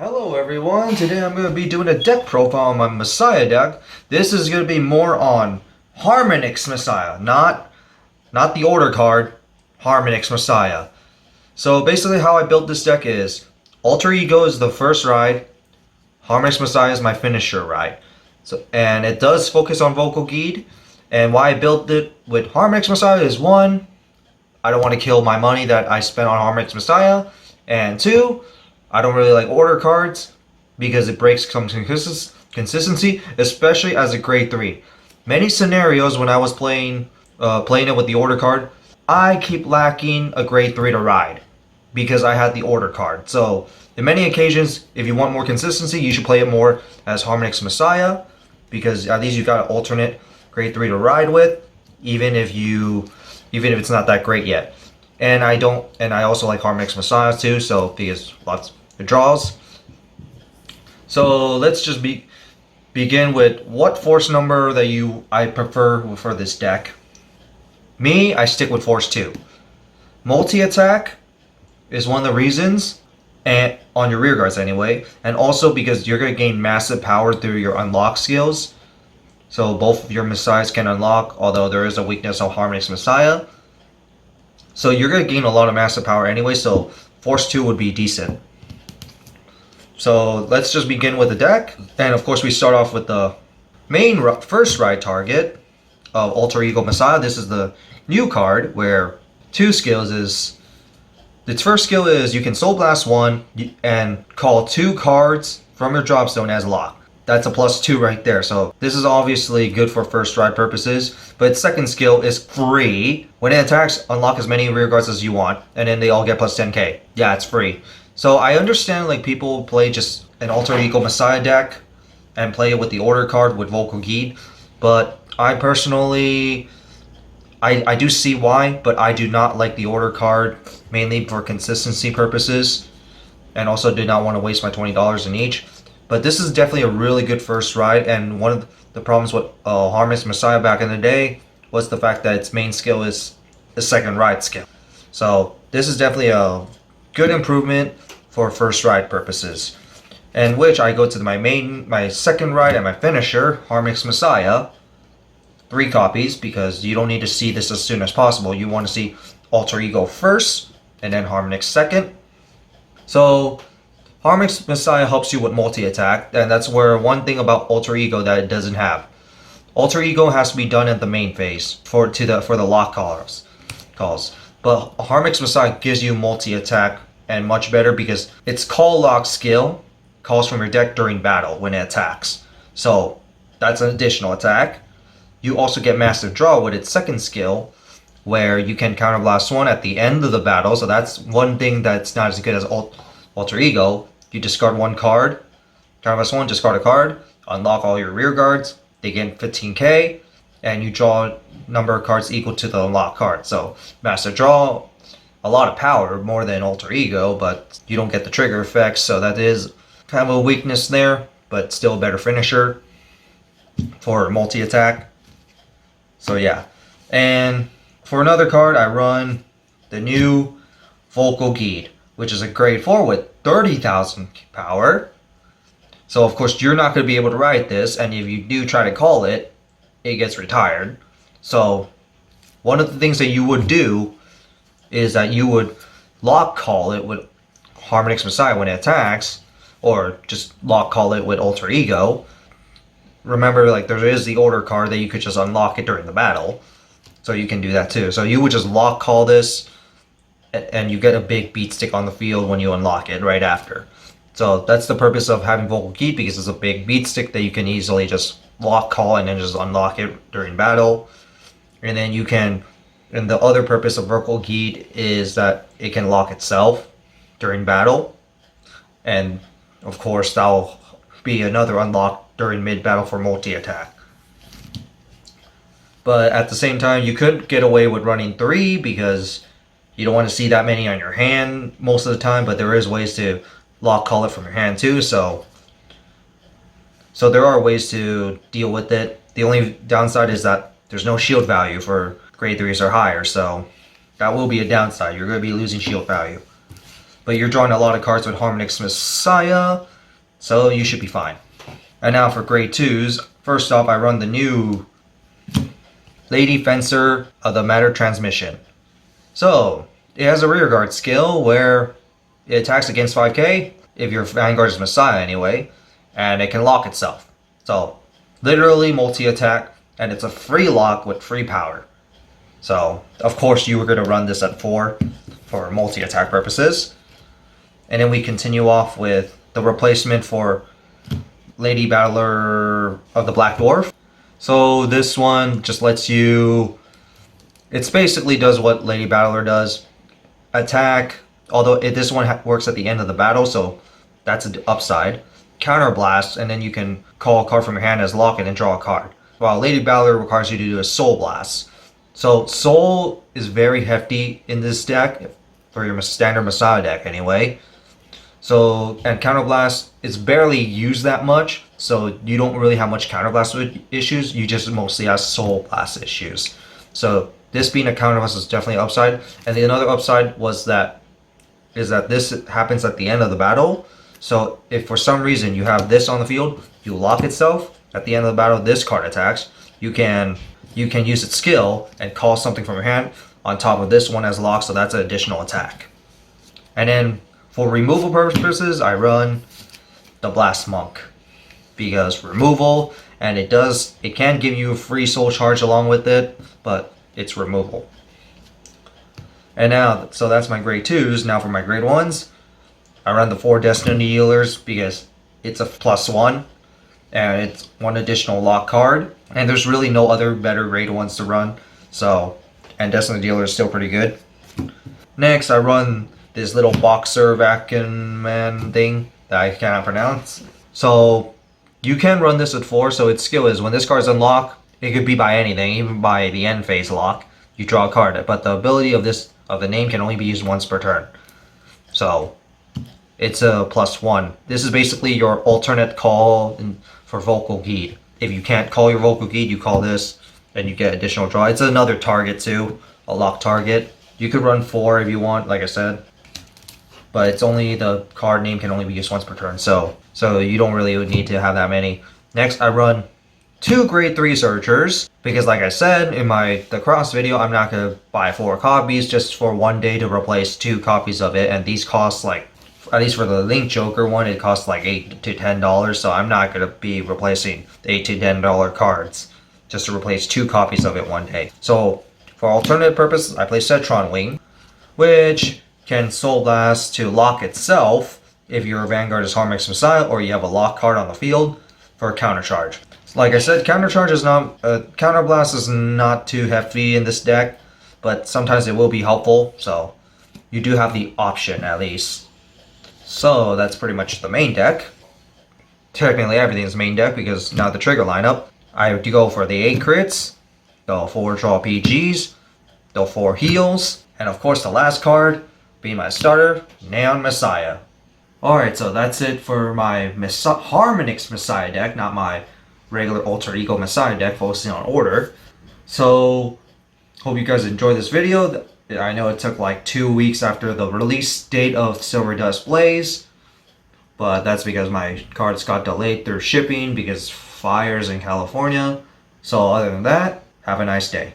Hello everyone, today I'm going to be doing a deck profile on my Messiah deck. This is going to be more on Harmonics Messiah, not the order card, Harmonics Messiah. So basically how I built this deck is, Alter Ego is the first ride, Harmonics Messiah is my finisher ride. And it does focus on Volkogode, and why I built it with Harmonics Messiah is one, I don't want to kill my money that I spent on Harmonics Messiah, and two, I don't really like order cards because it breaks some consistency, especially as a grade 3. Many scenarios when I was playing it with the order card, I keep lacking a grade 3 to ride because I had the order card. So in many occasions, if you want more consistency, you should play it more as Harmonics Messiah because at least you got an alternate grade 3 to ride with, even if it's not that great yet. And I also like Harmonics Messiah too, so because lots of draws. So let's just begin with what force number that I prefer for this deck. Me, I stick with force 2. Multi-attack is one of the reasons, and on your rear guards anyway, and also because you're going to gain massive power through your unlock skills. So both of your Messiahs can unlock, although there is a weakness on Harmonics Messiah. So you're going to gain a lot of massive power anyway, so force 2 would be decent. So let's just begin with the deck. And of course we start off with the main first ride target of Alter Ego Messiah. This is the new card where two skills is... Its first skill is you can Soul Blast 1 and call 2 cards from your drop zone as lock. That's a +2 right there. So this is obviously good for first ride purposes. But its second skill is free. When it attacks, unlock as many rear guards as you want. And then they all get +10k. Yeah, it's free. So I understand like people play just an Alter Ego Messiah deck and play it with the order card with Volkogode. But I personally... I do see why, but I do not like the order card, mainly for consistency purposes. And also did not want to waste my $20 in each. But this is definitely a really good first ride, and one of the problems with Harmonics Messiah back in the day was the fact that its main skill is the second ride skill. So this is definitely a good improvement for first ride purposes. And which I go to my second ride and my finisher, Harmonics Messiah. 3 copies, because you don't need to see this as soon as possible. You want to see Alter Ego first, and then Harmonics second. So Harmonics Messiah helps you with multi-attack, and that's where one thing about Alter Ego that it doesn't have. Alter Ego has to be done at the main phase for the lock calls. But Harmonics Messiah gives you multi-attack and much better because its call lock skill calls from your deck during battle when it attacks. So that's an additional attack. You also get massive draw with its second skill, where you can counterblast 1 at the end of the battle. So that's one thing that's not as good as Alter Ego. You discard 1 card, counterblast 1, discard a card, unlock all your rear guards, they get 15k, and you draw a number of cards equal to the unlock card. So massive draw, a lot of power, more than Alter Ego, but you don't get the trigger effects, so that is kind of a weakness there, but still a better finisher for multi-attack. So yeah, and for another card, I run the new Volkogode, which is a grade 4 with 30,000 power. So of course you're not going to be able to ride this, and if you do try to call it, it gets retired. So one of the things that you would do is that you would lock call it with Harmonics Messiah when it attacks, or just lock call it with Alter Ego. Remember, like, there is the order card that you could just unlock it during the battle. So you can do that too. So you would just lock call this, and you get a big beat stick on the field when you unlock it right after. So that's the purpose of having Volkogode, because it's a big beat stick that you can easily just lock call and then just unlock it during battle. And then you can, and the other purpose of Volkogode is that it can lock itself during battle. And of course that'll be another unlock during mid-battle for multi-attack. But at the same time, you could get away with running 3 because you don't want to see that many on your hand most of the time, but there is ways to lock call it from your hand too, so there are ways to deal with it. The only downside is that there's no shield value for grade 3s or higher, so that will be a downside. You're going to be losing shield value. but you're drawing a lot of cards with Harmonics Messiah, so you should be fine. And now for grade 2s, first off I run the new Lady Fencer of the Matter Transmission. So, it has a rear guard skill where it attacks against 5k, if your Vanguard is Messiah anyway, and it can lock itself. So, literally multi-attack, and it's a free lock with free power. So, of course you were going to run this at 4 for multi-attack purposes. And then we continue off with the replacement for Lady Battler of the Black Dwarf. So this one just lets you, it basically does what Lady Battler does. Attack, although this one works at the end of the battle, so that's an upside. Counter Blast, and then you can call a card from your hand as lock it and draw a card. While Lady Battler requires you to do a Soul Blast. So Soul is very hefty in this deck, for your standard Messiah deck anyway. So, and Counter Blast is barely used that much, so you don't really have much Counter Blast issues, you just mostly have Soul Blast issues. So this being a Counter Blast is definitely an upside, and the another upside was that this happens at the end of the battle. So if for some reason you have this on the field, you lock itself, at the end of the battle this card attacks, you can use its skill and call something from your hand on top of this one as lock, so that's an additional attack. And then for removal purposes, I run the Blast Monk because removal, and it can give you a free soul charge along with it, but it's removal. And now, so that's my grade 2s. Now for my grade 1s, I run the 4 Destiny Dealers because it's a +1 and it's 1 additional lock card, and there's really no other better grade 1s to run. So, and Destiny Dealer is still pretty good. Next, I run this little boxer vacuum man thing that I cannot pronounce. So you can run this at 4, so its skill is when this card is unlocked, it could be by anything, even by the end phase lock, you draw a card, but the ability of the name can only be used once per turn. So it's a +1. This is basically your alternate call for Volkogode. If you can't call your Volkogode, you call this and you get additional draw. It's another target too, a lock target. You could run 4 if you want, like I said, but it's only, the card name can only be used once per turn, so you don't really need to have that many. Next, I run 2 grade 3 searchers because, like I said in the cross video, I'm not gonna buy 4 copies just for one day to replace 2 copies of it, and these cost like, at least for the Link Joker one, it costs like $8 to $10, so I'm not gonna be replacing $8 to $10 cards just to replace 2 copies of it one day. So for alternative purposes, I play Cetron Wing, which can Soul Blast to lock itself if your Vanguard is Harmonics Messiah or you have a lock card on the field for a counter charge. Like I said, counter charge is not, Counter Blast is not too hefty in this deck, but sometimes it will be helpful, so you do have the option at least. So that's pretty much the main deck. Technically everything is main deck because now the trigger lineup, I do go for the 8 crits, the 4 draw PGs, the 4 heals, and of course the last card being my starter, Neon Messiah. Alright, so that's it for my Harmonics Messiah deck, not my regular Alter Ego Messiah deck focusing on order. So, hope you guys enjoyed this video. I know it took like 2 weeks after the release date of Silver Dust Blaze, but that's because my cards got delayed through shipping because fires in California. So other than that, have a nice day.